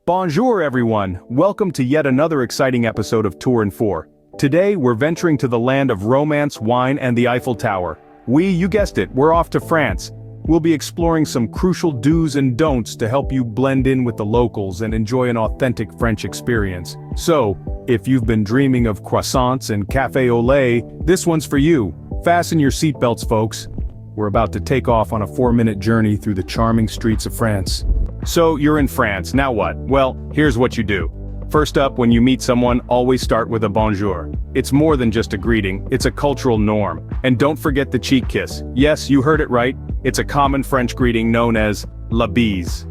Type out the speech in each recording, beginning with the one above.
Bonjour everyone, welcome to yet another exciting episode of Tour in 4. Today we're venturing to the land of romance, wine and the Eiffel Tower. You guessed it, we're off to France. We'll be exploring some crucial do's and don'ts to help you blend in with the locals and enjoy an authentic French experience. So, if you've been dreaming of croissants and café au lait, this one's for you. Fasten your seatbelts folks. We're about to take off on a 4-minute journey through the charming streets of France. So, you're in France, now what? Well, here's what you do. First up, when you meet someone, always start with a bonjour. It's more than just a greeting, it's a cultural norm. And don't forget the cheek kiss. Yes, you heard it right, it's a common French greeting known as la bise.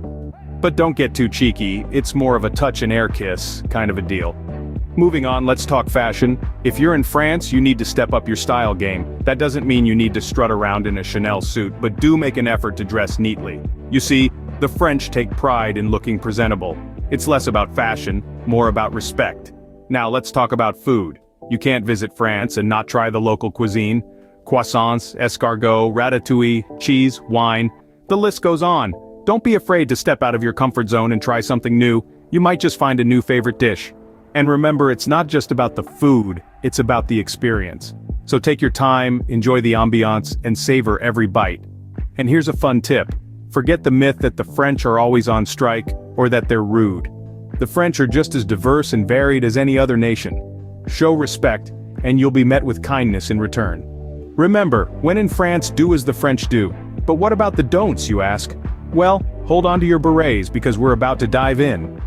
But don't get too cheeky, it's more of a touch and air kiss, kind of a deal. Moving on, let's talk fashion. If you're in France, you need to step up your style game. That doesn't mean you need to strut around in a Chanel suit, but do make an effort to dress neatly. You see, the French take pride in looking presentable. It's less about fashion, more about respect. Now let's talk about food. You can't visit France and not try the local cuisine. Croissants, escargot, ratatouille, cheese, wine. The list goes on. Don't be afraid to step out of your comfort zone and try something new. You might just find a new favorite dish. And remember, it's not just about the food, it's about the experience. So take your time, enjoy the ambiance, and savor every bite. And here's a fun tip. Forget the myth that the French are always on strike, or that they're rude. The French are just as diverse and varied as any other nation. Show respect, and you'll be met with kindness in return. Remember, when in France, do as the French do. But what about the don'ts, you ask? Well, hold on to your berets because we're about to dive in.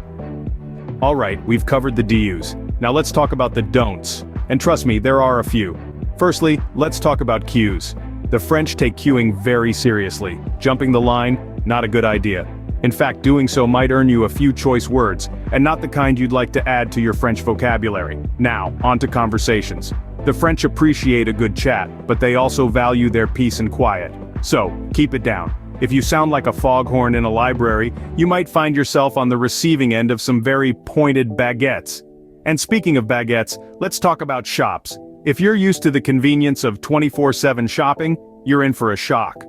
Alright, we've covered the do's. Now let's talk about the don'ts. And trust me, there are a few. Firstly, let's talk about queues. The French take queuing very seriously. Jumping the line, not a good idea. In fact, doing so might earn you a few choice words, and not the kind you'd like to add to your French vocabulary. Now, on to conversations. The French appreciate a good chat, but they also value their peace and quiet. So, keep it down. If you sound like a foghorn in a library, you might find yourself on the receiving end of some very pointed baguettes. And speaking of baguettes, let's talk about shops. If you're used to the convenience of 24/7 shopping, you're in for a shock.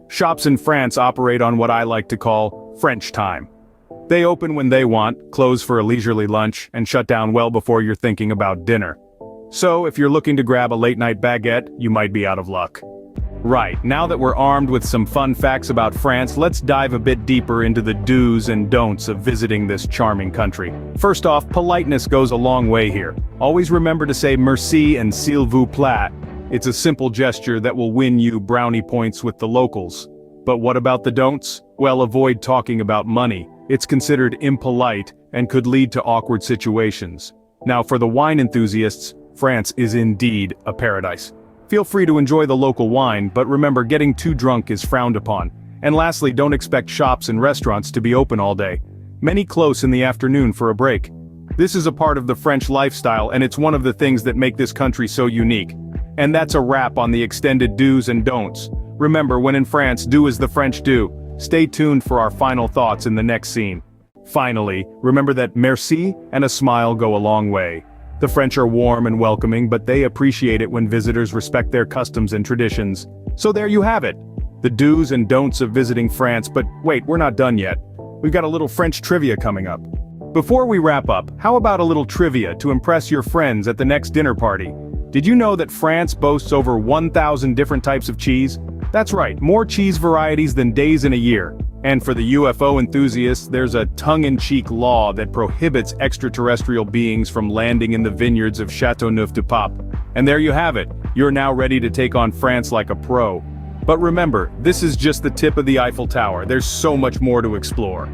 Shops in France operate on what I like to call French time. They open when they want, close for a leisurely lunch, and shut down well before you're thinking about dinner. So if you're looking to grab a late-night baguette, you might be out of luck. Right, now that we're armed with some fun facts about France, let's dive a bit deeper into the do's and don'ts of visiting this charming country. First off, politeness goes a long way here. Always remember to say merci and s'il vous plaît. It's a simple gesture that will win you brownie points with the locals. But what about the don'ts? Well, avoid talking about money. It's considered impolite and could lead to awkward situations. Now for the wine enthusiasts, France is indeed a paradise. Feel free to enjoy the local wine, but remember, getting too drunk is frowned upon. And lastly, don't expect shops and restaurants to be open all day. Many close in the afternoon for a break. This is a part of the French lifestyle, and it's one of the things that make this country so unique. And that's a wrap on the extended do's and don'ts. Remember, when in France, do as the French do. Stay tuned for our final thoughts in the next scene. Finally, remember that merci and a smile go a long way. The French are warm and welcoming, but they appreciate it when visitors respect their customs and traditions. So there you have it. The do's and don'ts of visiting France, but wait, we're not done yet. We've got a little French trivia coming up. Before we wrap up, how about a little trivia to impress your friends at the next dinner party? Did you know that France boasts over 1,000 different types of cheese? That's right, more cheese varieties than days in a year. And for the UFO enthusiasts, there's a tongue-in-cheek law that prohibits extraterrestrial beings from landing in the vineyards of Châteauneuf-du-Pape. And there you have it, you're now ready to take on France like a pro. But remember, this is just the tip of the Eiffel Tower, there's so much more to explore.